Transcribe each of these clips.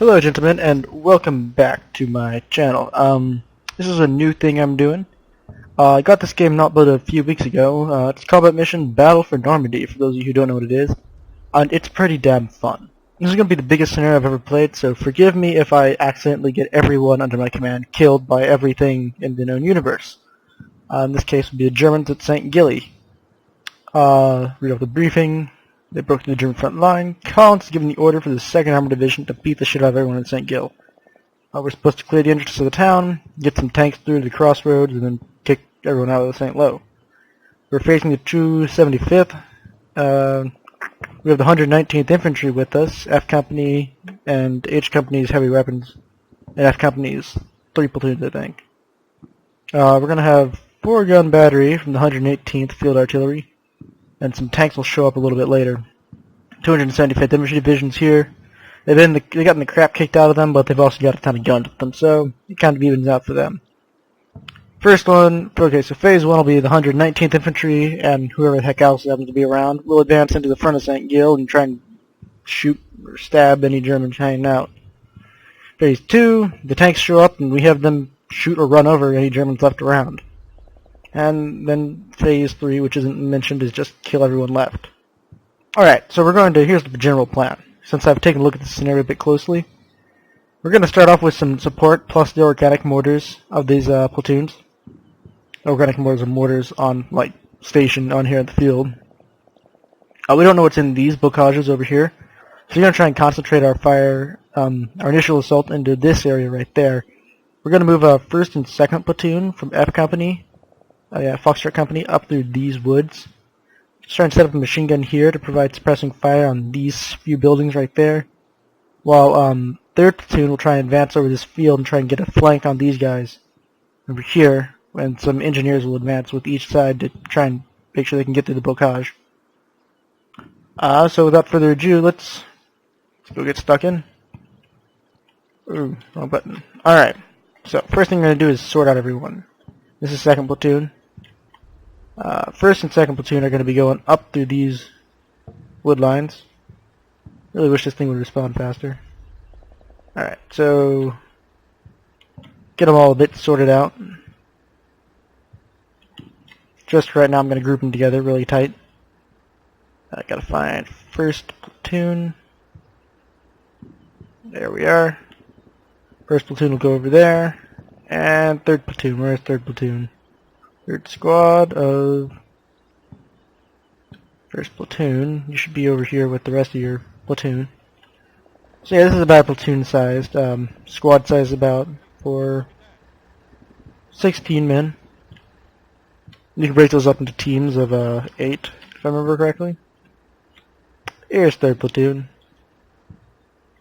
Hello gentlemen, and welcome back to my channel. This is a new thing I'm doing. I got this game not but a few weeks ago. It's combat mission Battle for Normandy, for those of you who don't know what it is. And it's pretty damn fun. This is going to be the biggest scenario I've ever played, so forgive me if I accidentally get everyone under my command killed by everything in the known universe. In this case, it would be the Germans at St. Gilly. Read off the briefing. They broke through the German front line. Collins is given the order for the 2nd Armored Division to beat the shit out of everyone in St. Gil. We're supposed to clear the entrance to the town, get some tanks through the crossroads, and then kick everyone out of the St. Lo. We're facing the 275th. We have the 119th Infantry with us, F Company, and H Company's heavy weapons, and F Company's 3 platoons, I think. We're going to have 4-gun battery from the 118th Field Artillery, and some tanks will show up a little bit later. 275th Infantry Division's here. They've gotten the crap kicked out of them, but they've also got a ton of guns with them, so it kind of evens out for them. First one, okay, so phase 1 will be the 119th Infantry, and whoever the heck else happens to be around will advance into the front of St. Gil and try and shoot or stab any Germans hanging out. Phase 2, the tanks show up, and we have them shoot or run over any Germans left around. And then phase 3, which isn't mentioned, is just kill everyone left. Alright, so here's the general plan. Since I've taken a look at this scenario a bit closely, we're going to start off with some support plus the organic mortars of these platoons. Organic mortars are mortars on, like, station on here in the field. We don't know what's in these bocages over here, so we're going to try and concentrate our fire, our initial assault into this area right there. We're going to move 1st and 2nd platoon from F Company, Foxtrot Company, up through these woods. Just try and set up a machine gun here to provide suppressing fire on these few buildings right there. While 3rd platoon will try and advance over this field and try and get a flank on these guys over here, and some engineers will advance with each side to try and make sure they can get through the bocage. So without further ado, let's go get stuck in. Ooh, wrong button. Alright, so first thing I'm going to do is sort out everyone. This is 2nd platoon. 1st and 2nd platoon are going to be going up through these wood lines. Really wish this thing would respond faster. Alright, so get them all a bit sorted out. Just right now I'm going to group them together really tight. I gotta find 1st platoon. There we are. 1st platoon will go over there. And 3rd platoon. Where's 3rd platoon? 3rd squad of 1st platoon. You should be over here with the rest of your platoon. So yeah, this is about platoon sized. Squad size about for 16 men. You can break those up into teams of 8, if I remember correctly. Here's 3rd platoon.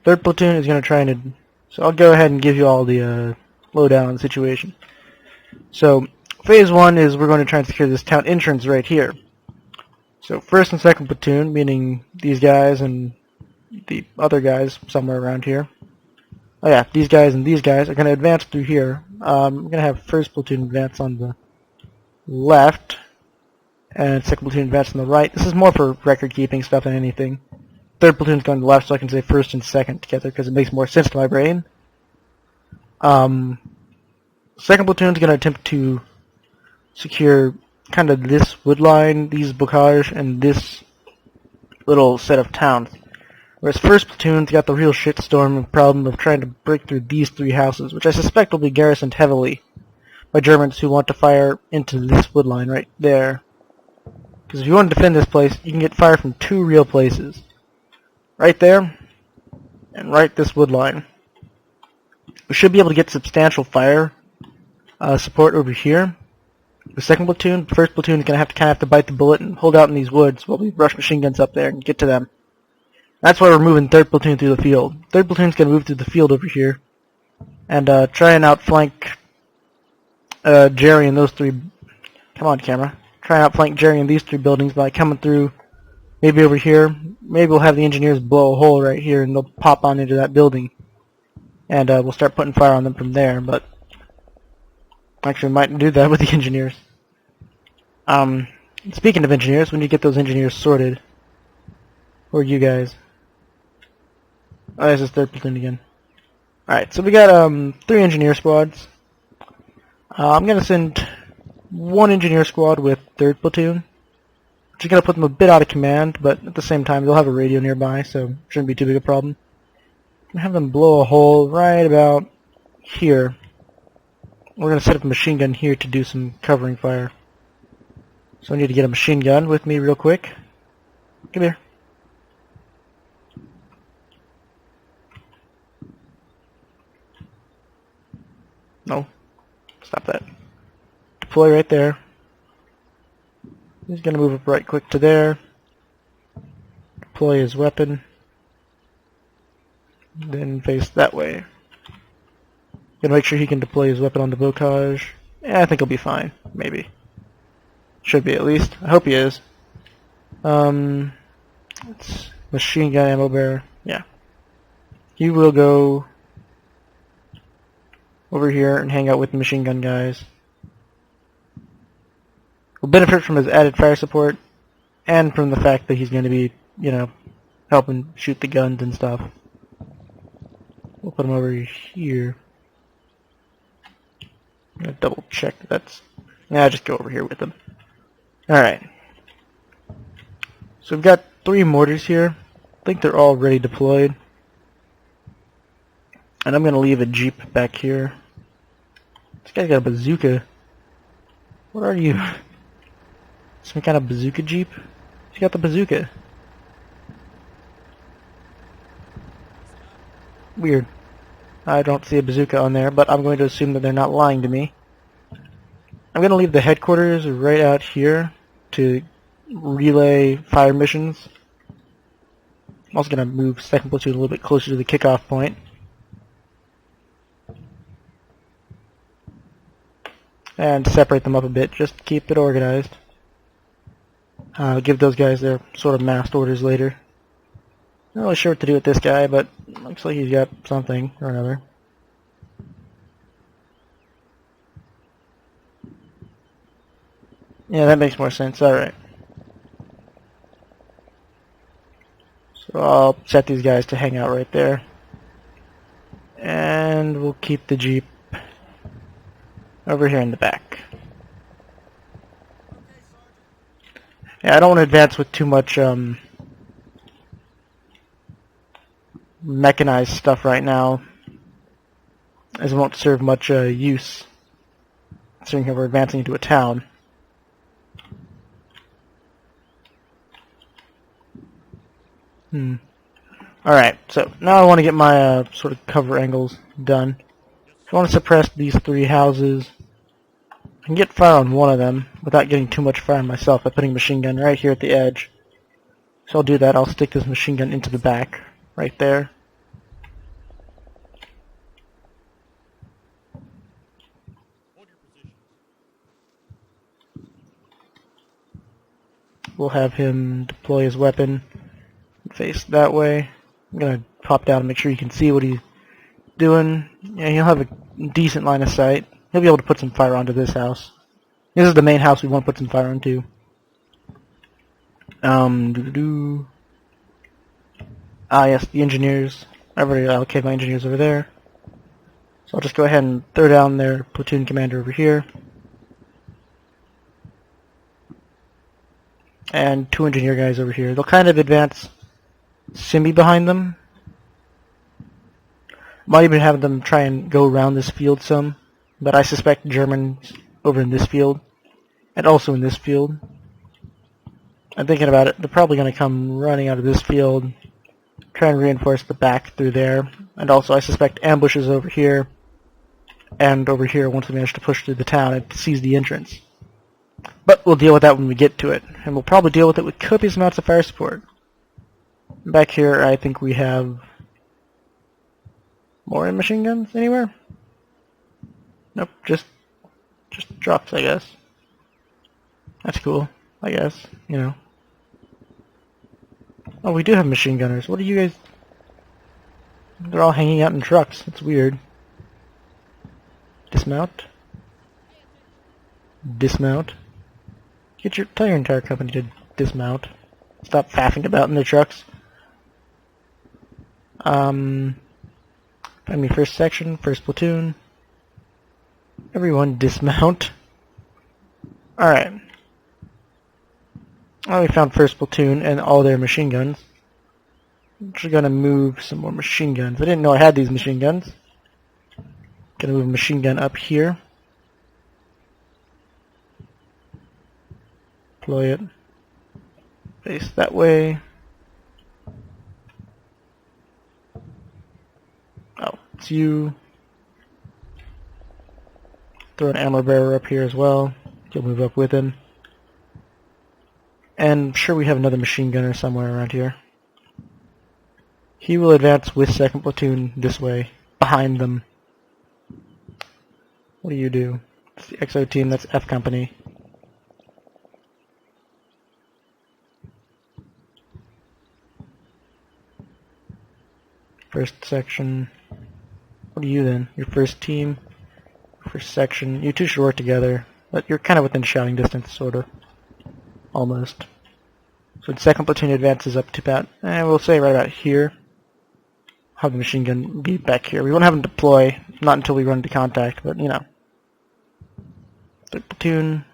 3rd platoon is going to try and... So I'll go ahead and give you all the lowdown on the situation. So phase 1 is we're going to try and secure this town entrance right here. So 1st and 2nd platoon, meaning these guys and the other guys somewhere around here. Oh yeah, these guys and these guys are going to advance through here. We're going to have 1st platoon advance on the left, and 2nd platoon advance on the right. This is more for record-keeping stuff than anything. 3rd platoon's going to the left, so I can say 1st and 2nd together, because it makes more sense to my brain. 2nd platoon's going to attempt to secure kind of this wood line, these bocage, and this little set of towns. Whereas 1st platoon's got the real shitstorm problem of trying to break through these 3 houses, which I suspect will be garrisoned heavily by Germans who want to fire into this wood line right there. Because if you want to defend this place, you can get fire from 2 real places. Right there, and right this wood line. We should be able to get substantial fire support over here. The 2nd platoon, 1st platoon is going to kind of have to bite the bullet and hold out in these woods while we rush machine guns up there and get to them. That's why we're moving 3rd platoon through the field. 3rd platoon's going to move through the field over here and try and outflank Jerry and those 3... Come on, camera. Try and outflank Jerry in these 3 buildings by coming through maybe over here. Maybe we'll have the engineers blow a hole right here and they'll pop on into that building. And we'll start putting fire on them from there, but... Actually, we might do that with the engineers. Speaking of engineers, we need to get those engineers sorted. Where are you guys? Oh, this is 3rd platoon again. Alright, so we got 3 engineer squads. I'm gonna send 1 engineer squad with 3rd platoon. Just gonna put them a bit out of command, but at the same time they'll have a radio nearby, so shouldn't be too big a problem. I'm gonna have them blow a hole right about here. We're gonna set up a machine gun here to do some covering fire. So I need to get a machine gun with me real quick. Come here. No. Stop that. Deploy right there. He's going to move up right quick to there. Deploy his weapon. Then face that way. Gonna make sure he can deploy his weapon on the bocage. Yeah, I think he'll be fine. Maybe. Should be at least. I hope he is. It's machine gun ammo bearer. Yeah. He will go over here and hang out with the machine gun guys. Will benefit from his added fire support and from the fact that he's going to be, helping shoot the guns and stuff. We'll put him over here. I'm going to double check that's... Nah, just go over here with him. Alright. So we've got 3 mortars here. I think they're all ready deployed. And I'm going to leave a jeep back here. This guy's got a bazooka. What are you? Some kind of bazooka jeep? He's got the bazooka. Weird. I don't see a bazooka on there, but I'm going to assume that they're not lying to me. I'm going to leave the headquarters right out here to relay fire missions. I'm also going to move 2nd platoon a little bit closer to the kickoff point. And separate them up a bit, just to keep it organized. I'll give those guys their sort of massed orders later. Not really sure what to do with this guy, but looks like he's got something or another. Yeah, that makes more sense. Alright. So I'll set these guys to hang out right there. And we'll keep the jeep over here in the back. Yeah, I don't want to advance with too much mechanized stuff right now, as it won't serve much use, considering here we're advancing into a town. Alright, so now I want to get my sort of cover angles done. If I want to suppress these 3 houses, I can get fire on one of them without getting too much fire on myself by putting a machine gun right here at the edge. So I'll do that. I'll stick this machine gun into the back, right there. We'll have him deploy his weapon and face that way. I'm going to pop down and make sure you can see what he's doing. Yeah, he'll have a decent line of sight. He'll be able to put some fire onto this house. This is the main house we want to put some fire onto. Yes, the engineers. I've already allocated my engineers over there. So I'll just go ahead and throw down their platoon commander over here. And 2 engineer guys over here. They'll kind of advance semi behind them. Might even have them try and go around this field some. But I suspect Germans over in this field, and also in this field. I'm thinking about it, they're probably going to come running out of this field, try and reinforce the back through there, and also I suspect ambushes over here, and over here once we manage to push through the town and seize the entrance. But we'll deal with that when we get to it, and we'll probably deal with it with copious amounts of fire support. Back here I think we have more machine guns anywhere? Nope, just drops, I guess. That's cool, I guess, Oh, we do have machine gunners. What are you guys... They're all hanging out in trucks. That's weird. Dismount. Dismount. Tell your entire company to dismount. Stop faffing about in their trucks. If Find me first section, first platoon. Everyone dismount. Alright. Well, we found first platoon and all their machine guns. I'm just gonna move some more machine guns. I didn't know I had these machine guns. Gonna move a machine gun up here. Deploy it. Face that way. Oh, it's you. Throw an ammo bearer up here as well. You'll move up with him. And I'm sure we have another machine gunner somewhere around here. He will advance with second platoon this way, behind them. What do you do? It's the XO team, that's F company. First section. What are you then? Your first team, first section. You two should work together, but you're kind of within shouting distance, sort of. Almost. So the second platoon advances up to about, we'll say right about here. Have the machine gun be back here. We won't have them deploy, not until we run into contact, but you know. Third platoon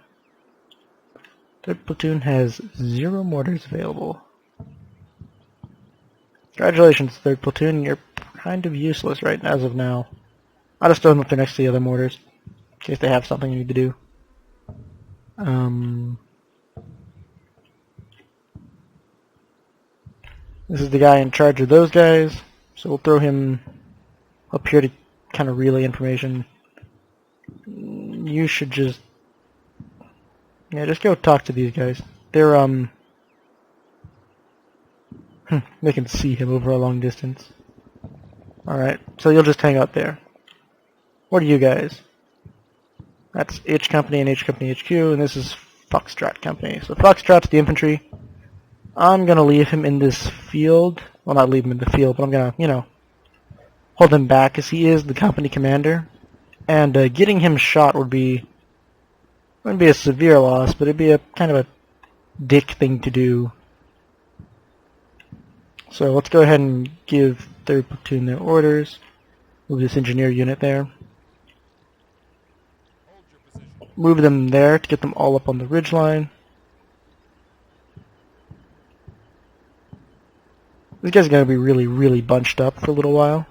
has 0 mortars available. Congratulations, third platoon. You're kind of useless right as of now. I'll just throw them up there next to the other mortars, in case they have something you need to do. This is the guy in charge of those guys, so we'll throw him up here to kind of relay information. You should just go talk to these guys. They're they can see him over a long distance. Alright, so you'll just hang out there. What are you guys? That's H Company and H Company HQ, and this is Foxtrot Company. So Foxtrot's the infantry. I'm gonna leave him in this field. Well, not leave him in the field, but I'm gonna, you know, hold him back as he is the company commander. And getting him shot wouldn't be a severe loss, but it'd be a kind of a dick thing to do. So let's go ahead and give third platoon their orders. Move this engineer unit there. Move them there to get them all up on the ridgeline. These guys are going to be really, really bunched up for a little while.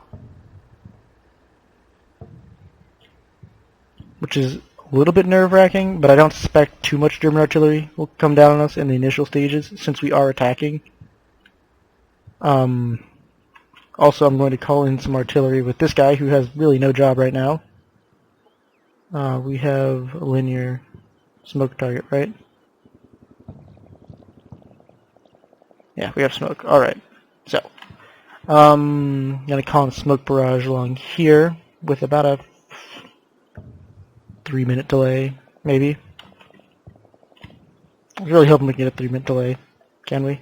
Which is a little bit nerve-wracking, but I don't suspect too much German artillery will come down on us in the initial stages, since we are attacking. Also, I'm going to call in some artillery with this guy, who has really no job right now. We have a linear smoke target, right? Yeah, we have smoke. Alright. So, I'm going to call in a smoke barrage along here with about a 3-minute delay, maybe. I was really hoping we could get a 3-minute delay. Can we?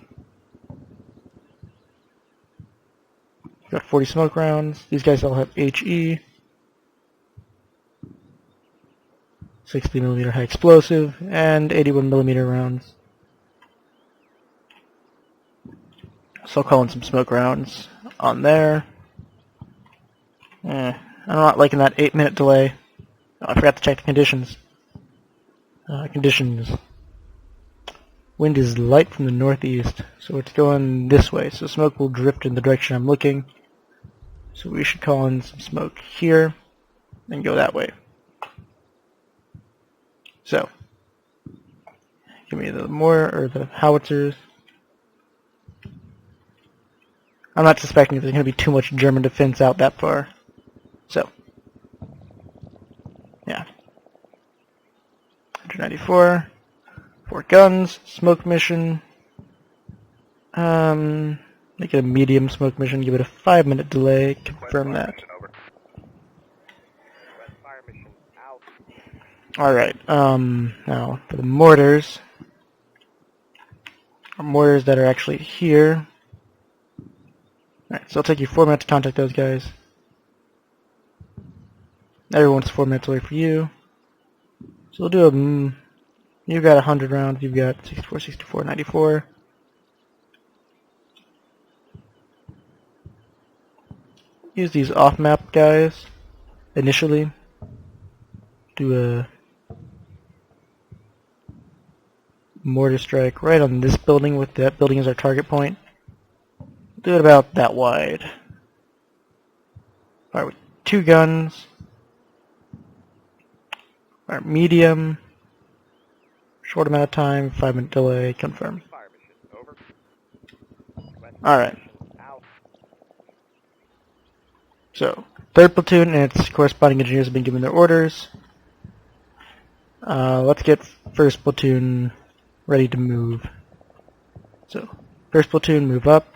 Got 40 smoke rounds. These guys all have HE. 60mm high explosive and 81mm rounds. So I'll call in some smoke rounds on there. I'm not liking that 8-minute delay. Oh, I forgot to check the conditions. Conditions. Wind is light from the northeast, so it's going this way. So smoke will drift in the direction I'm looking. So we should call in some smoke here and go that way. So, give me the mortar or the howitzers. I'm not suspecting there's going to be too much German defense out that far. So, yeah. 194. 4 guns. Smoke mission. Make it a medium smoke mission. Give it a 5-minute delay. Confirm that. Alright, now for the mortars. Our mortars that are actually here. Alright, so it'll take you 4 minutes to contact those guys. Everyone's 4 minutes away for you. So we'll do a... You've got 100 rounds, you've got 64, 64, 94. use these off-map guys initially. Do a mortar strike right on this building with that building as our target point. Do it about that wide. Alright, with 2 guns. Alright, medium. Short amount of time, 5-minute delay, confirm. Alright. So, 3rd platoon and its corresponding engineers have been given their orders. Let's get 1st platoon ready to move. So, 1st platoon move up.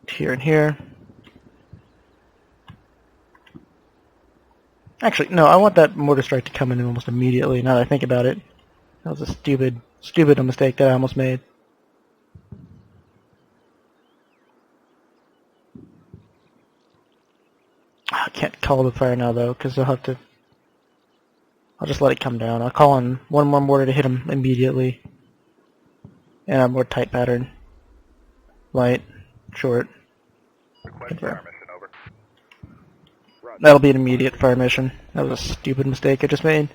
Here and here. Actually, no, I want that mortar strike to come in almost immediately, now that I think about it. That was a stupid mistake that I almost made. I can't call the fire now, though, because I'll just let it come down. I'll call on 1 more mortar to hit him immediately. And a more tight pattern. Light, short. Confirm. That'll be an immediate fire mission. That was a stupid mistake I just made.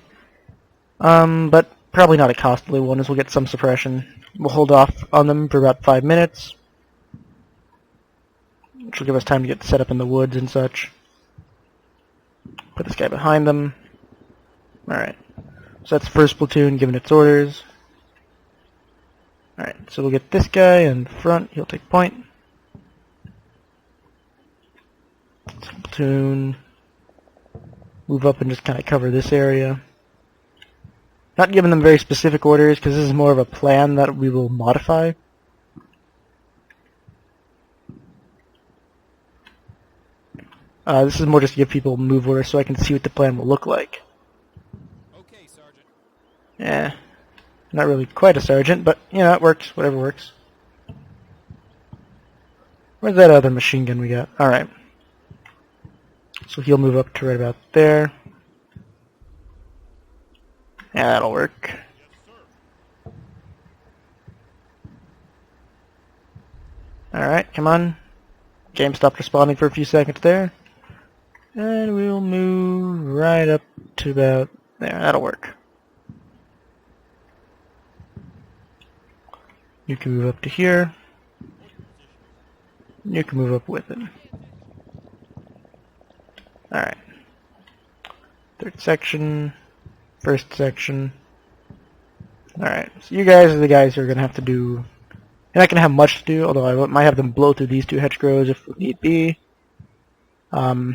But probably not a costly one, as we'll get some suppression. We'll hold off on them for about 5 minutes, which will give us time to get set up in the woods and such. Put this guy behind them. Alright. So that's 1st platoon giving its orders. Alright, so we'll get this guy in front. He'll take point. 2nd platoon. Move up and just kind of cover this area. Not giving them very specific orders, because this is more of a plan that we will modify. This is more just to give people move orders so I can see what the plan will look like. Okay, Sergeant. Yeah, not really quite a sergeant, but, you know, it works. Whatever works. Where's that other machine gun we got? Alright. So he'll move up to right about there. Yeah, that'll work. Alright, come on. Game stopped responding for a few seconds there. And we'll move right up to about there. That'll work. You can move up to here. You can move up with it. Alright. 3rd section. 1st section. Alright, so you guys are the guys who are going to have to do... You're not going to have much to do, although I might have them blow through these 2 hedgerows if need be. Oh,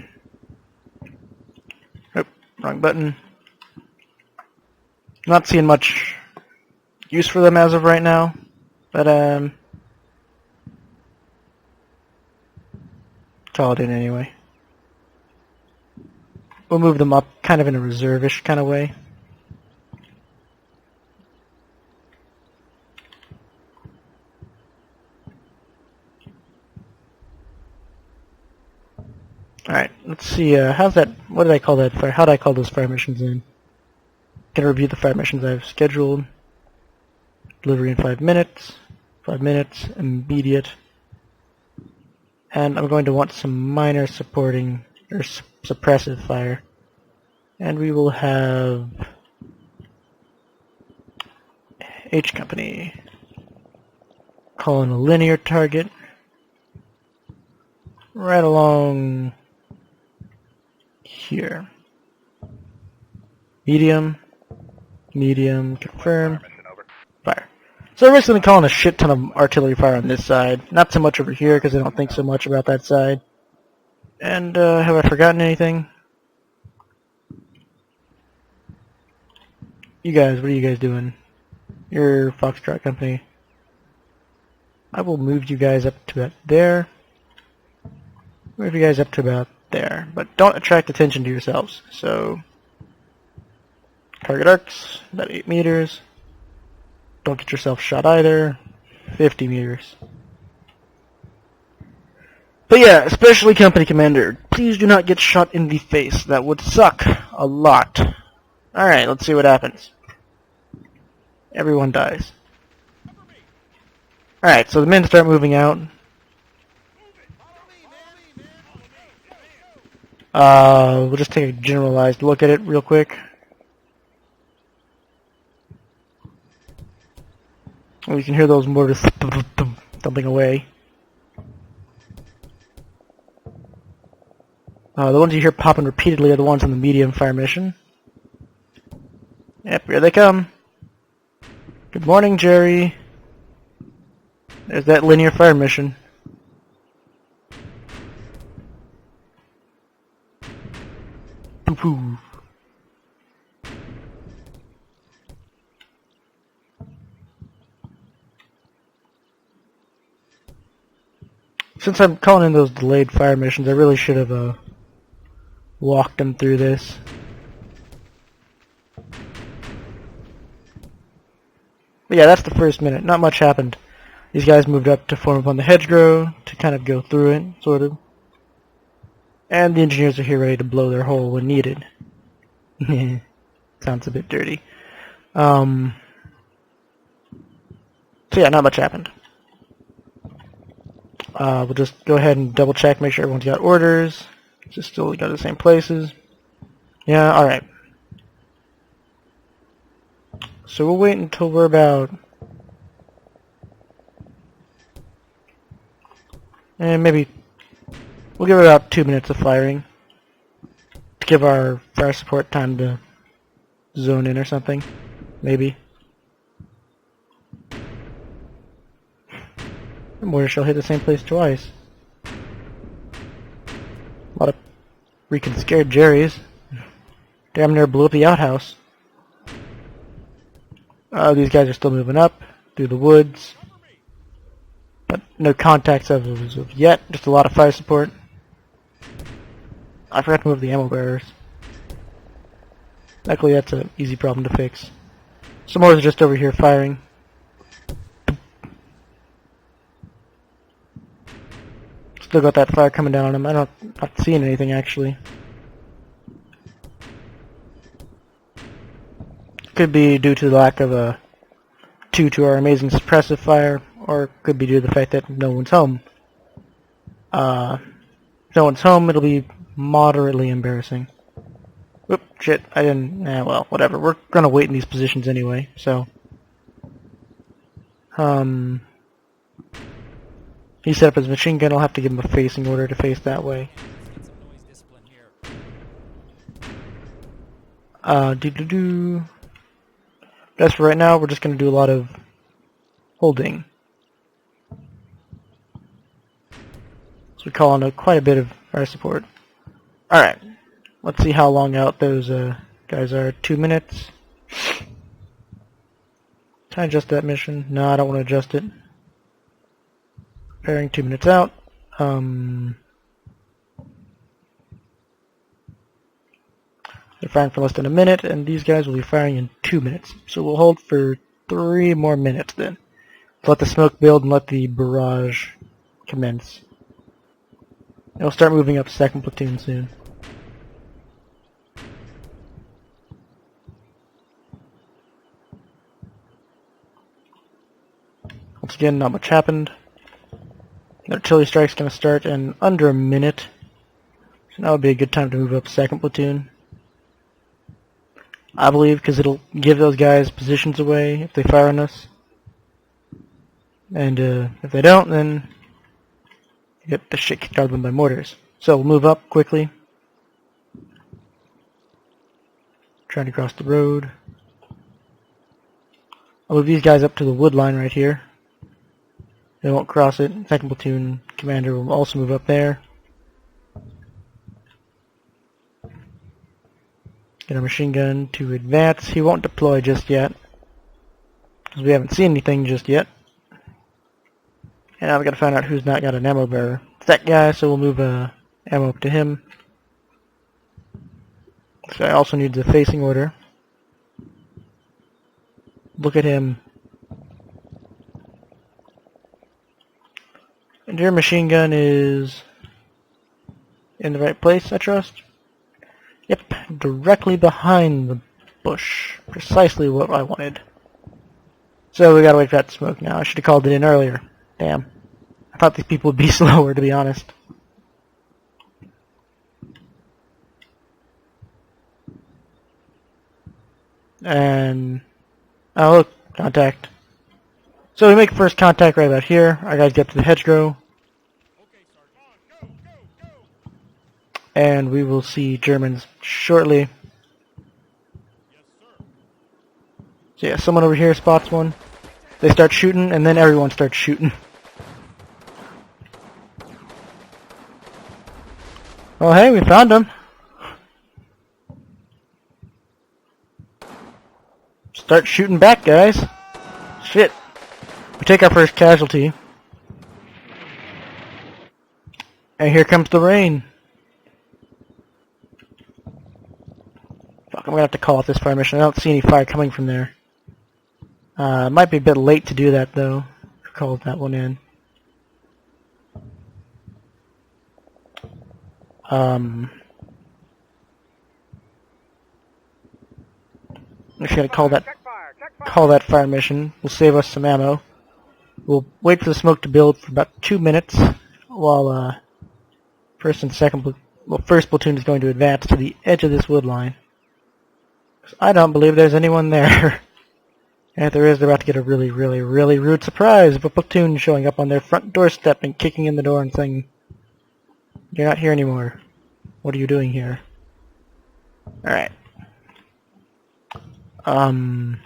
wrong button. Not seeing much use for them as of right now, but call it in anyway. We'll move them up kind of in a reserve-ish kind of way. Alright, let's see, what did I call that fire? How did I call those fire missions in? Gonna review the fire missions I've scheduled. Delivery in 5 minutes. 5 minutes, immediate. And I'm going to want some minor supporting, or suppressive fire. And we will have H Company. Call in a linear target. Right along here. Medium, confirm, fire. So we're just going to call in a shit ton of artillery fire on this side. Not so much over here, because I don't think so much about that side. And, have I forgotten anything? You guys, what are you guys doing? You're Foxtrot Company. I will move you guys up to about there. Move you guys up to about there. But don't attract attention to yourselves. So, target arcs, about 8 meters. Don't get yourself shot either. 50 meters. But yeah, especially Company Commander, please do not get shot in the face. That would suck a lot. Alright, let's see what happens. Everyone dies. Alright, so the men start moving out. We'll just take a generalized look at it real quick. We can hear those mortars thumping away. The ones you hear popping repeatedly are the ones on the medium fire mission. Yep, here they come. Good morning, Jerry. There's that linear fire mission. Poo-poo. Since I'm calling in those delayed fire missions, I really should have walked them through this. But yeah, that's the first minute. Not much happened. These guys moved up to form up on the hedgerow to kind of go through it, sort of. And the engineers are here ready to blow their hole when needed. Sounds a bit dirty. So yeah, not much happened. We'll just go ahead and double check, make sure everyone's got orders. Just still got the same places. Yeah, alright. So we'll wait until we're about... And maybe... We'll give it about 2 minutes of firing. To give our fire support time to zone in or something. Maybe. The mortar shell hit the same place twice. A lot of freaking scared Jerrys. Damn near blew up the outhouse. These guys are still moving up through the woods. But no contacts as of yet. Just a lot of fire support. I forgot to move the ammo bearers. Luckily that's an easy problem to fix. Some more is just over here firing. Still got that fire coming down on him. I'm not seeing anything actually. Could be due to the lack of a 2 to our amazing suppressive fire, or could be due to the fact that no one's home. If no one's home, it'll be moderately embarrassing. Oop, shit, I didn't... well, whatever. We're gonna wait in these positions anyway, so... He set up his machine gun, I'll have to give him a facing order to face that way. As for right now, we're just gonna do a lot of holding. So we call on quite a bit of fire support. Alright, let's see how long out those guys are. 2 minutes. Can I adjust that mission? No, I don't want to adjust it. Preparing 2 minutes out. They're firing for less than a minute, and these guys will be firing in 2 minutes. So we'll hold for 3 more minutes then. Let the smoke build and let the barrage commence. And we'll start moving up second platoon soon. Once again, not much happened. The artillery strike's going to start in under a minute. So now would be a good time to move up second platoon. I believe because it'll give those guys positions away if they fire on us. And if they don't, then you get the shit kicked out of them by mortars. So we'll move up quickly. Trying to cross the road. I'll move these guys up to the wood line right here. They won't cross it. Second platoon commander will also move up there. Get our machine gun to advance. He won't deploy just yet, because we haven't seen anything just yet. And now we gotta find out who's not got an ammo bearer. It's that guy, so we'll move ammo up to him. This guy also needs a facing order. Look at him. And your machine gun is in the right place, I trust? Yep, directly behind the bush. Precisely what I wanted. So we gotta wait for that smoke now. I should have called it in earlier. Damn. I thought these people would be slower, to be honest. And oh look, contact. So we make first contact right about here. Our guys get to the hedgerow, Okay, Sergeant. Go. and we will see Germans shortly. Yes, sir. So yeah, someone over here spots one. They start shooting, and then everyone starts shooting. Oh hey, we found him. Start shooting back, guys. Shit. We take our first casualty. And here comes the rain. Fuck, I'm gonna have to call off this fire mission. I don't see any fire coming from there. It might be a bit late to do that, though. Call that one in. I'm just gonna call that fire mission. Will save us some ammo. We'll wait for the smoke to build for about 2 minutes while first platoon is going to advance to the edge of this wood line. 'Cause I don't believe there's anyone there. And if there is, they're about to get a really, really, really rude surprise of a platoon showing up on their front doorstep and kicking in the door and saying, "You're not here anymore. What are you doing here?" Alright. Alright,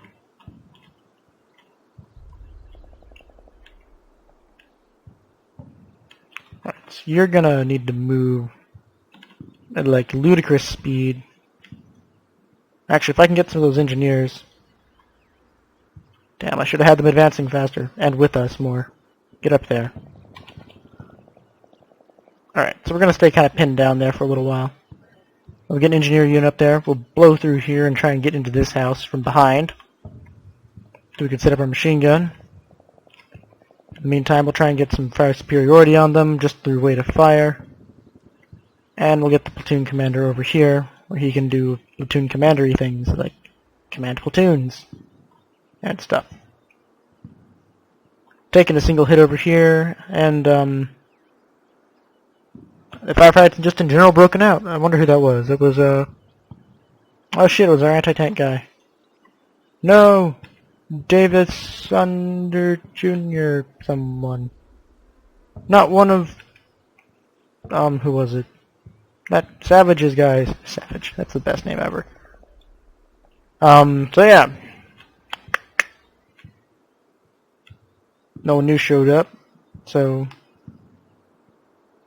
so you're gonna need to move at like ludicrous speed. Actually, if I can get some of those engineers. Damn, I should have had them advancing faster and with us more. Get up there. Alright, so we're gonna stay kind of pinned down there for a little while. We'll get an engineer unit up there. We'll blow through here and try and get into this house from behind. So we can set up our machine gun. In the meantime, we'll try and get some fire superiority on them just through weight of fire. And we'll get the platoon commander over here, where he can do platoon commandery things, like command platoons and stuff. Taking a single hit over here, and the firefights just in general broken out. I wonder who that was. It was oh shit, it was our anti-tank guy. No! Davis Sunder Jr. someone. Not one of who was it? That Savage's guys. Savage, that's the best name ever. So yeah. No one new showed up, so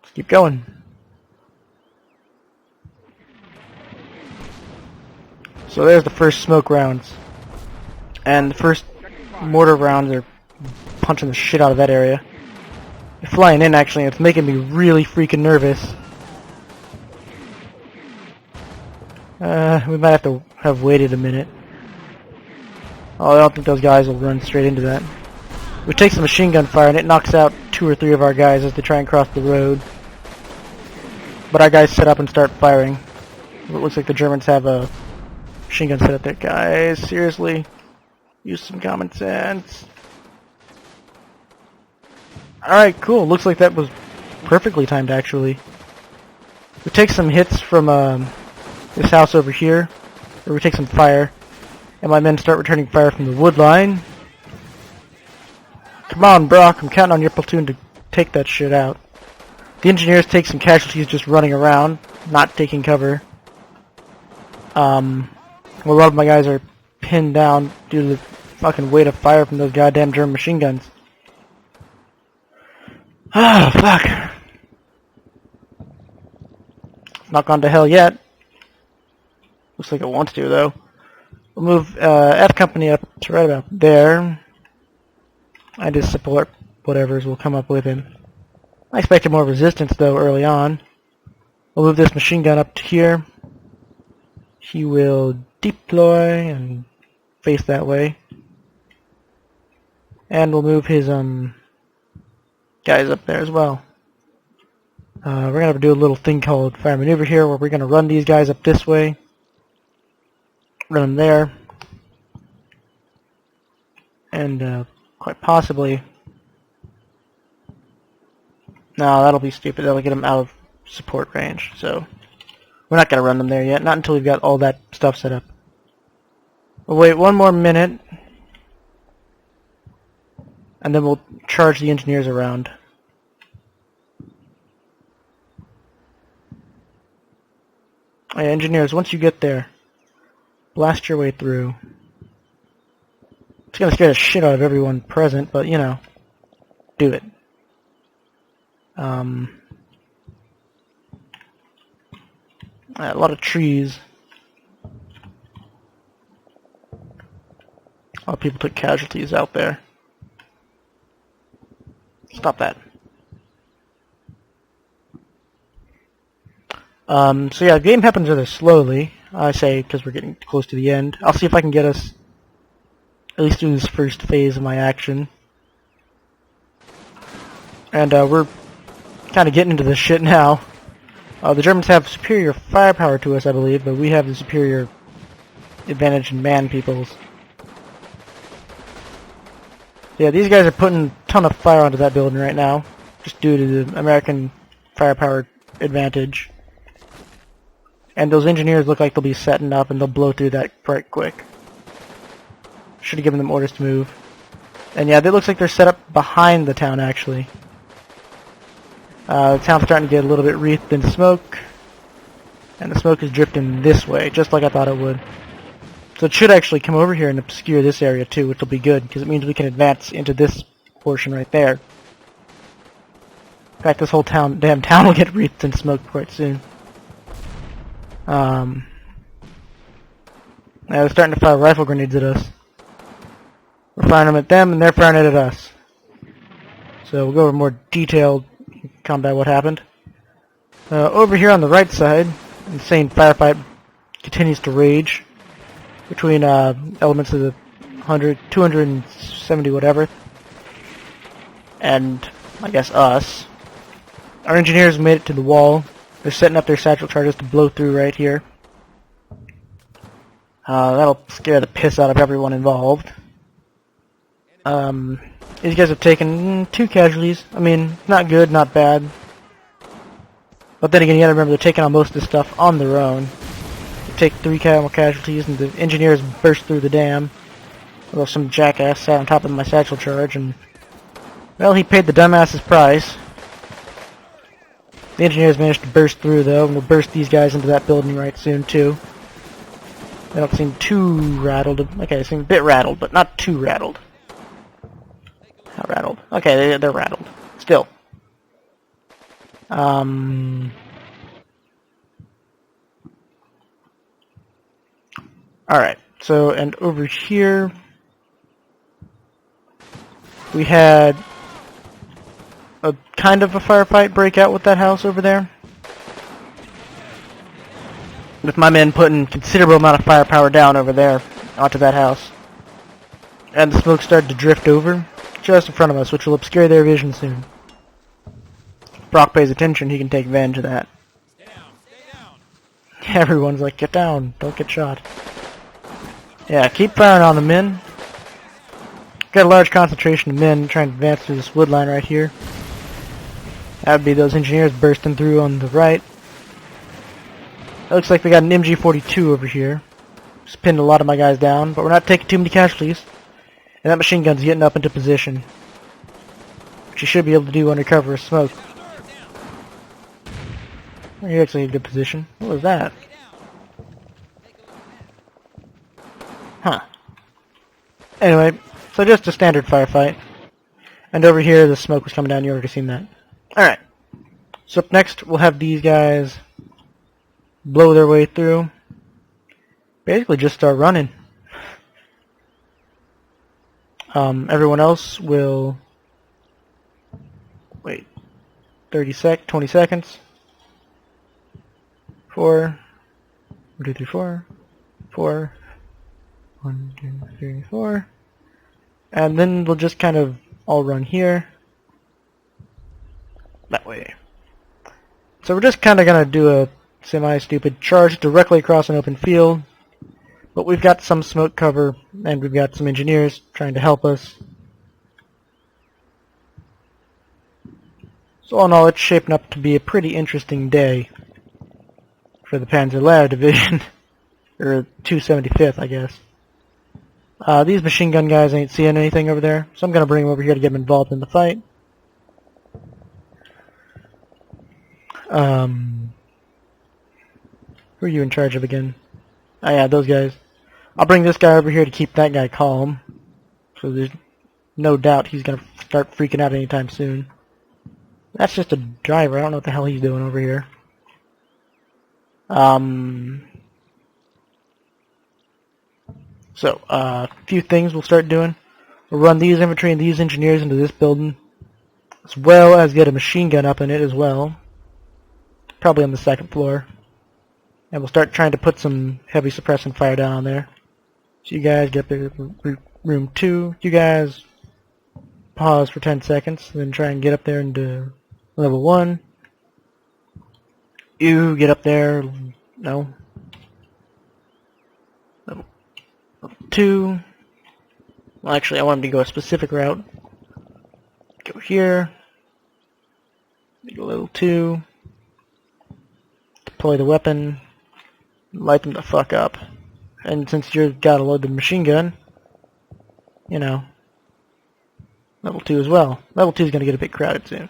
let's keep going. So there's the first smoke rounds. And the first mortar rounds are punching the shit out of that area. They're flying in, actually, and it's making me really freaking nervous. We might have to have waited a minute. Oh, I don't think those guys will run straight into that. We take some machine gun fire, and it knocks out 2 or 3 of our guys as they try and cross the road. But our guys set up and start firing. It looks like the Germans have a machine gun set up there. Guys, seriously, use some common sense. Alright, cool. Looks like that was perfectly timed, actually. We take some hits from this house over here, where we take some fire, and my men start returning fire from the wood line. Come on, Brock, I'm counting on your platoon to take that shit out. The engineers take some casualties just running around, not taking cover. Well, a lot of my guys are pinned down due to the fucking weight of fire from those goddamn German machine guns. Oh, fuck. It's not gone to hell yet. Looks like it wants to, though. We'll move F Company up to right about there. I just support whatever's will come up with him. I expected more resistance, though, early on. We'll move this machine gun up to here. He will deploy and face that way. And we'll move his guys up there as well. We're going to do a little thing called fire maneuver here, where we're going to run these guys up this way. Run them there. And quite possibly... No, that'll be stupid. That'll get them out of support range. So we're not going to run them there yet. Not until we've got all that stuff set up. We'll wait one more minute, and then we'll charge the engineers around. Hey, engineers, once you get there, blast your way through. It's gonna scare the shit out of everyone present, but you know, do it. A lot of trees. A lot of people took casualties out there. Stop that. So yeah, the game happens rather slowly, I say, because we're getting close to the end. I'll see if I can get us at least through this first phase of my action. And we're kind of getting into this shit now. The Germans have superior firepower to us, I believe, but we have the superior advantage in man peoples. Yeah, these guys are putting a ton of fire onto that building right now, just due to the American firepower advantage. And those engineers look like they'll be setting up and they'll blow through that quite quick. Should have given them orders to move. And yeah, it looks like they're set up behind the town, actually. The town's starting to get a little bit wreathed in smoke. And the smoke is drifting this way, just like I thought it would. So it should actually come over here and obscure this area too, which will be good, because it means we can advance into this portion right there. In fact, this whole damn town will get wreathed in smoke quite soon. Now they're starting to fire rifle grenades at us. We're firing them at them, and they're firing it at us. So we'll go over more detailed combat what happened. Over here on the right side, insane firefight continues to rage between elements of the 270 whatever, and I guess us. Our engineers made it to the wall. They're setting up their satchel charges to blow through right here. That'll scare the piss out of everyone involved. These guys have taken 2 casualties. I mean, not good, not bad. But then again, you gotta remember they're taking on most of this stuff on their own. They take 3 camel casualties, and the engineers burst through the dam. Although some jackass sat on top of my satchel charge, and well, he paid the dumbass's price. The engineers managed to burst through, though, and we'll burst these guys into that building right soon, too. They don't seem too rattled. Okay, they seem a bit rattled, but not too rattled. How rattled? Okay, they're rattled. Still. Alright, so, and over here, we had a kind of a firefight break out with that house over there. With my men putting considerable amount of firepower down over there onto that house. And the smoke started to drift over just in front of us, which will obscure their vision soon. If Brock pays attention, he can take advantage of that. Stay down, stay down. Everyone's like, get down, don't get shot. Yeah, keep firing on the men. Got a large concentration of men trying to advance through this wood line right here. That would be those engineers bursting through on the right. It looks like we got an MG42 over here. Just pinned a lot of my guys down, but we're not taking too many casualties. And that machine gun's getting up into position, which you should be able to do under cover of smoke. Oh, you're actually in a good position. What was that? Huh. Anyway, so just a standard firefight. And over here, the smoke was coming down. You already seen that. Alright. So up next, we'll have these guys blow their way through. Basically just start running. Everyone else will wait 20 seconds. 4, 1, 2, 3, 4, 4, 1, 2, 3, 4, and then we'll just kind of all run here that way. So we're just kind of gonna do a semi-stupid charge directly across an open field. But we've got some smoke cover, and we've got some engineers trying to help us. So all in all, it's shaping up to be a pretty interesting day for the Panzer Lehr Division, or 275th, I guess. These machine gun guys ain't seeing anything over there, so I'm gonna bring them over here to get them involved in the fight. Who are you in charge of again? Oh yeah, those guys. I'll bring this guy over here to keep that guy calm. So there's no doubt he's gonna start freaking out anytime soon. That's just a driver. I don't know what the hell he's doing over here. So, a few things we'll start doing. We'll run these infantry and these engineers into this building, as well as get a machine gun up in it as well. Probably on the second floor. And we'll start trying to put some heavy suppressant fire down on there. So you guys get up there to room 2. You guys pause for 10 seconds, then try and get up there into level 1. You get up there, no. Level 2. Well, actually, I want him to go a specific route. Go here. Go level 2. Deploy the weapon. Light them the fuck up. And since you've got to load the machine gun, you know, level 2 as well. Level 2 is going to get a bit crowded soon.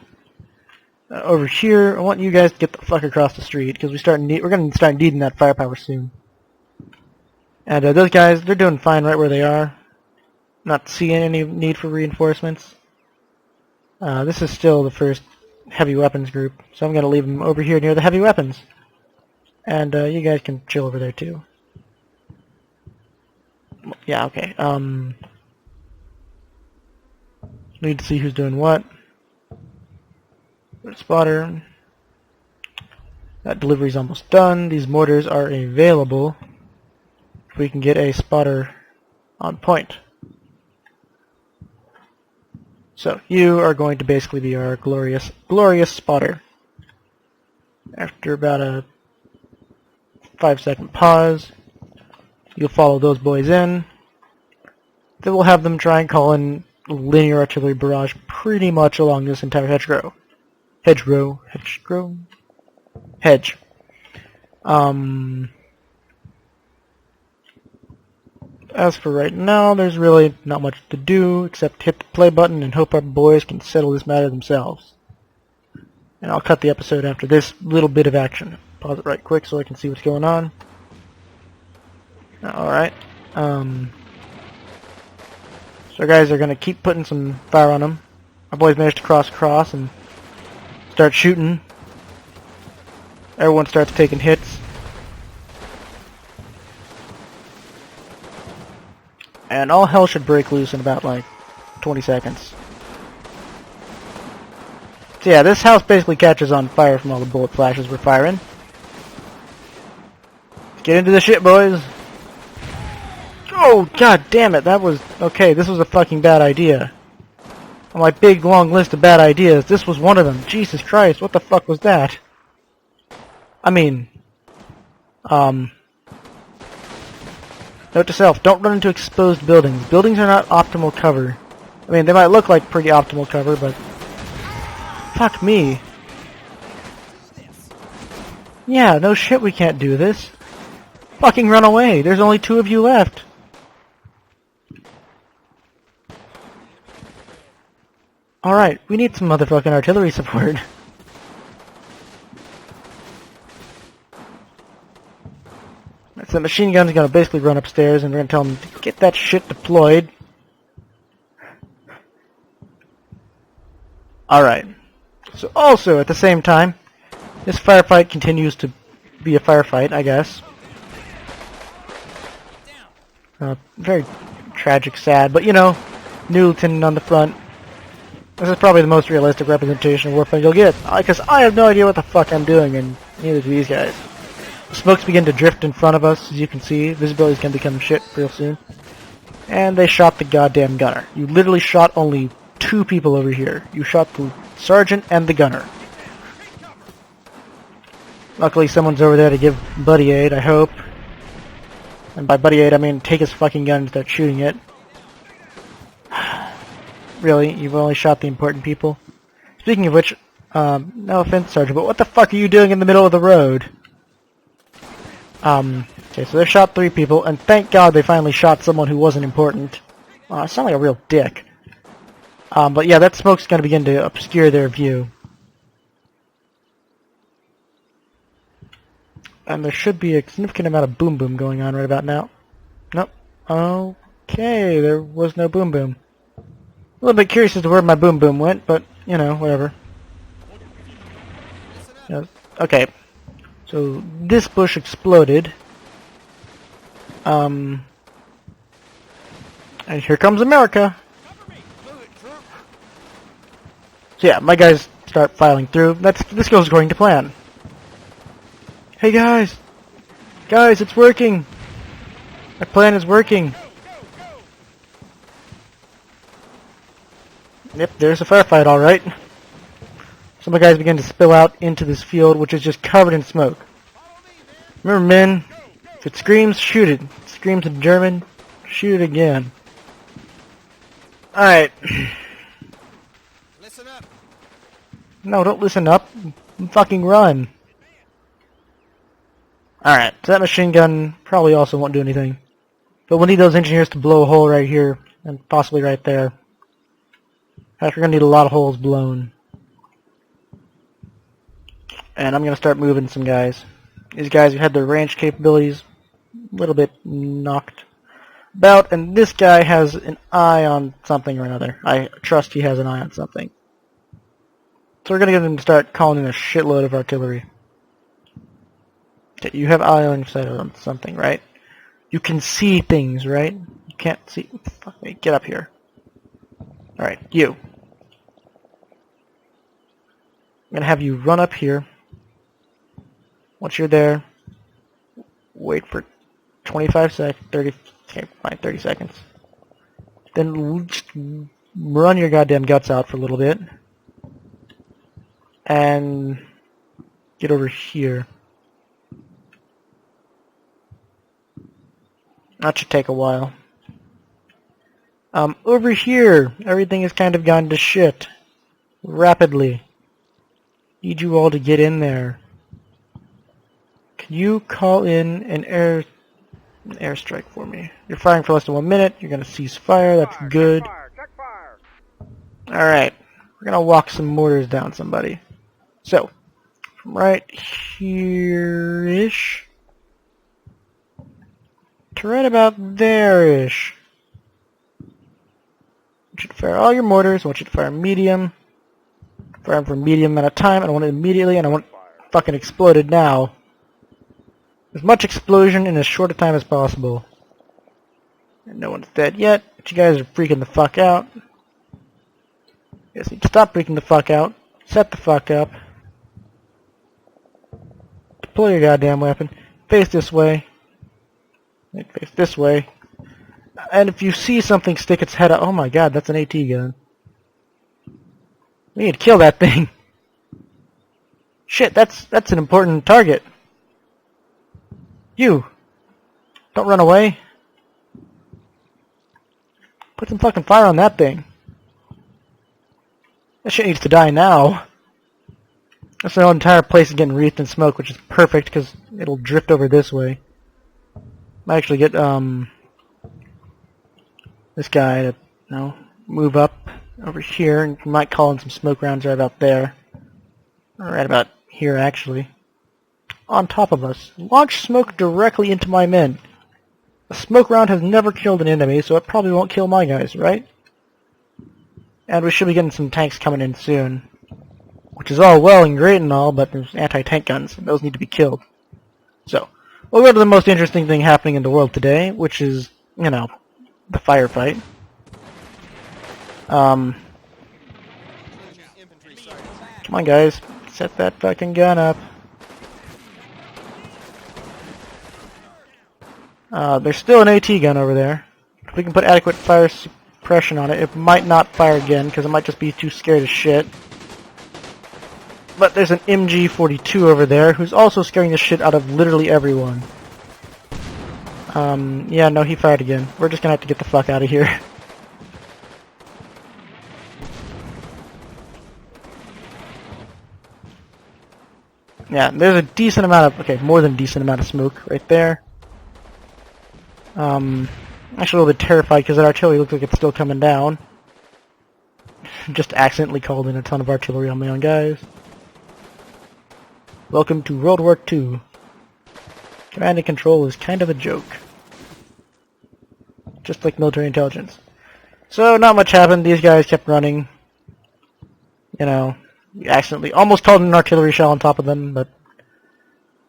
Over here, I want you guys to get the fuck across the street, because we're going to start needing that firepower soon. And those guys, they're doing fine right where they are. Not seeing any need for reinforcements. This is still the first heavy weapons group, so I'm going to leave them over here near the heavy weapons. And you guys can chill over there too. Yeah, okay. Need to see who's doing what. Spotter. That delivery's almost done. These mortars are available. If we can get a spotter on point. So, you are going to basically be our glorious spotter. After about a 5-second pause, you'll follow those boys in. Then we'll have them try and call in linear artillery barrage pretty much along this entire hedgerow. Hedge. As for right now, there's really not much to do except hit the play button and hope our boys can settle this matter themselves. And I'll cut the episode after this little bit of action. Pause it right quick so I can see what's going on. Alright. So our guys are going to keep putting some fire on them. Our boys managed to cross and start shooting. Everyone starts taking hits. And all hell should break loose in about like 20 seconds. So yeah, this house basically catches on fire from all the bullet flashes we're firing. Let's get into the shit, boys. Oh, god damn it, that was... Okay, this was a fucking bad idea. On my big, long list of bad ideas, this was one of them. Jesus Christ, what the fuck was that? I mean... Note to self, don't run into exposed buildings. Buildings are not optimal cover. I mean, they might look like pretty optimal cover, but... Fuck me. Yeah, no shit we can't do this. Fucking run away, there's only 2 of you left. Alright, we need some motherfucking artillery support. So the machine gun's gonna basically run upstairs and we're gonna tell them to get that shit deployed. Alright. So also, at the same time, this firefight continues to be a firefight, I guess. Very tragic, sad, but you know, new lieutenant on the front. This is probably the most realistic representation of warfighting you'll get, because I have no idea what the fuck I'm doing, and neither do these guys. The smokes begin to drift in front of us, as you can see. Visibility's gonna become shit real soon. And they shot the goddamn gunner. You literally shot only 2 people over here. You shot the sergeant and the gunner. Luckily someone's over there to give buddy aid, I hope. And by buddy aid I mean take his fucking gun and start shooting it. Really? You've only shot the important people? Speaking of which, no offense, Sergeant, but what the fuck are you doing in the middle of the road? Okay, so they shot 3 people, and thank God they finally shot someone who wasn't important. I sound like a real dick. But yeah, that smoke's going to begin to obscure their view. And there should be a significant amount of boom boom going on right about now. Nope. Okay, there was no boom boom. A little bit curious as to where my boom boom went, but, you know, whatever. Yeah, okay. So, this bush exploded. And here comes America. So yeah, my guys start filing through. This goes according to plan. Hey guys! Guys, it's working! My plan is working! Yep, there's a firefight, alright. So my guys begin to spill out into this field, which is just covered in smoke. Remember, men, if it screams, shoot it. If it screams in German, shoot it again. Alright. Listen up. No, don't listen up. Fucking run. Alright, so that machine gun probably also won't do anything. But we'll need those engineers to blow a hole right here, and possibly right there. In fact, we're going to need a lot of holes blown. And I'm going to start moving some guys. These guys who had their range capabilities a little bit knocked about, and this guy has an eye on something or another. I trust he has an eye on something. So we're going to get him to start calling in a shitload of artillery. Okay, you have eye on your sight on something, right? You can see things, right? You can't see... Fuck me, get up here. Alright, you. I'm going to have you run up here. Once you're there, wait for 25 seconds, 30, okay, fine, 30 seconds. Then just run your goddamn guts out for a little bit. And get over here. That should take a while. Over here, everything has kind of gone to shit. Rapidly. Need you all to get in there. Can you call in an airstrike for me? You're firing for less than 1 minute. You're going to cease fire. That's good. Alright. We're going to walk some mortars down somebody. So, from right here-ish to right about there-ish. I want you to fire all your mortars. I want you to fire medium. Fire them for a medium amount of time. I want it immediately, and I want it fucking exploded now. As much explosion in as short a time as possible. And no one's dead yet, but you guys are freaking the fuck out. You guys need to stop freaking the fuck out. Set the fuck up. Deploy your goddamn weapon. Face this way. Face this way. And if you see something stick its head out, oh my god, that's an AT gun. We need to kill that thing. Shit, that's an important target. You! Don't run away. Put some fucking fire on that thing. That shit needs to die now. This whole entire place is getting wreathed in smoke, which is perfect because it'll drift over this way. Might actually get this guy to move up over here, and might call in some smoke rounds right about there. Or right about here, actually. On top of us. Launch smoke directly into my men. A smoke round has never killed an enemy, so it probably won't kill my guys, right? And we should be getting some tanks coming in soon. Which is all well and great and all, but there's anti-tank guns, and those need to be killed. So, we'll go to the most interesting thing happening in the world today, which is, you know, the firefight. Come on, guys. Set that fucking gun up. There's still an AT gun over there. If we can put adequate fire suppression on it, it might not fire again, because it might just be too scared as shit. But there's an MG42 over there, who's also scaring the shit out of literally everyone. Yeah, no, he fired again. We're just gonna have to get the fuck out of here. Yeah, there's a decent amount of, okay, more than a decent amount of smoke right there. Actually a little bit terrified because that artillery looks like it's still coming down. Just accidentally called in a ton of artillery on my own guys. Welcome to World War II. Command and control is kind of a joke. Just like military intelligence. So not much happened. These guys kept running. You know, we accidentally almost called in an artillery shell on top of them, but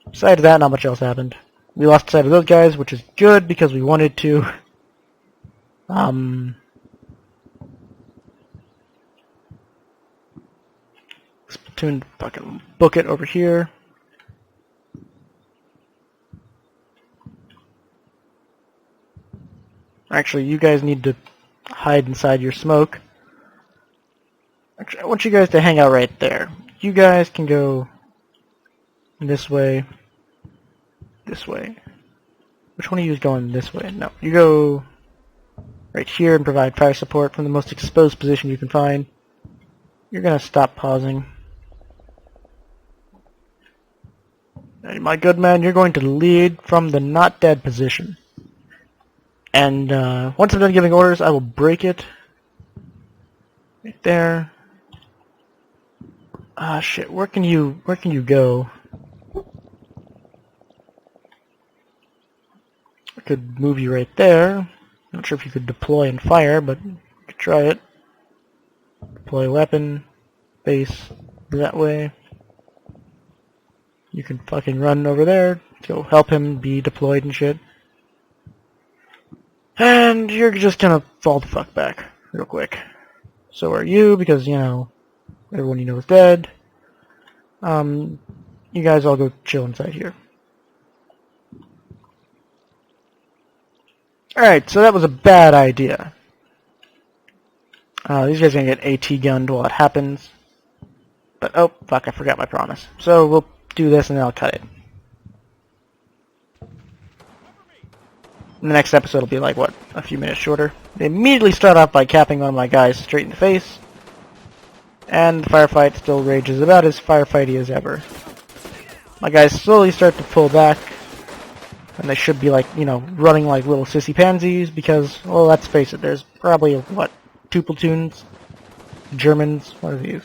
besides that, not much else happened. We lost sight of those guys, which is good because we wanted to. Platoon, fucking book it over here. Actually, you guys need to hide inside your smoke. Actually, I want you guys to hang out right there. You guys can go this way, this way. Which one of you is going this way? No, you go right here and provide fire support from the most exposed position you can find. You're going to stop pausing. And my good man, you're going to lead from the not dead position. And once I'm done giving orders, I will break it. Right there. Ah, shit. Where can you go? I could move you right there. Not sure if you could deploy and fire, but you could try it. Deploy weapon. Base. That way. You can fucking run over there. Go help him be deployed and shit. And you're just gonna fall the fuck back real quick. So are you, because, you know, everyone you know is dead. You guys all go chill inside here. Alright, so that was a bad idea. These guys are gonna get AT gunned while it happens. But, oh, fuck, I forgot my promise. So we'll do this and then I'll cut it. The next episode will be like, what, a few minutes shorter. They immediately start off by capping one of my guys straight in the face. And the firefight still rages about as firefighty as ever. My guys slowly start to pull back. And they should be like, you know, running like little sissy pansies because, well, let's face it, there's probably, what, 2 platoons? Germans? What are these?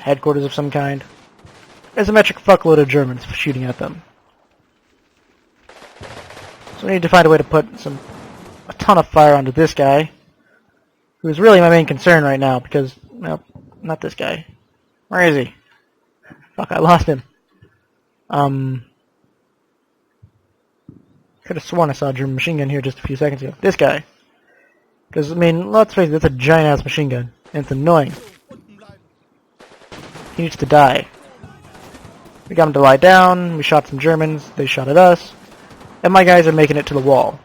Headquarters of some kind. There's a metric fuckload of Germans shooting at them. So we need to find a way to put a ton of fire onto this guy, who's really my main concern right now, because, well, not this guy. Where is he? Fuck, I lost him. Could have sworn I saw a German machine gun here just a few seconds ago. This guy. Because, I mean, let's face it, that's a giant-ass machine gun, and it's annoying. He needs to die. We got him to lie down, we shot some Germans, they shot at us. And my guys are making it to the wall.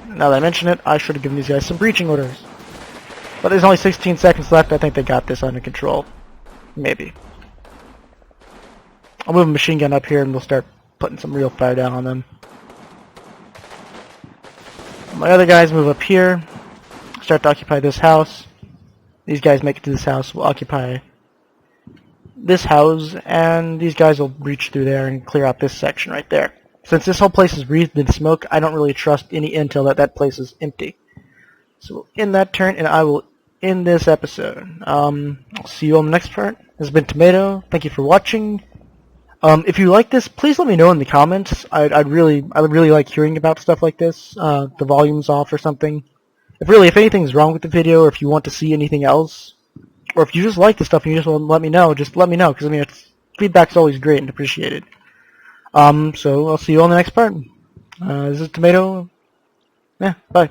Now that I mention it, I should have given these guys some breaching orders. But there's only 16 seconds left. I think they got this under control. Maybe. I'll move a machine gun up here and we'll start putting some real fire down on them. My other guys move up here. Start to occupy this house. These guys make it to this house. We'll occupy this house, and these guys will reach through there and clear out this section right there. Since this whole place is wreathed in smoke, I don't really trust any intel that place is empty. So we'll end that turn, and I will end this episode. I'll see you on the next part. This has been Tomato. Thank you for watching. If you like this, please let me know in the comments. I would really like hearing about stuff like this. The volume's off or something. If anything's wrong with the video, or if you want to see anything else, or if you just like the stuff and you just want to let me know, just let me know, because I mean, feedback's always great and appreciated. So I'll see you on the next part. This is Tomato. Yeah, bye.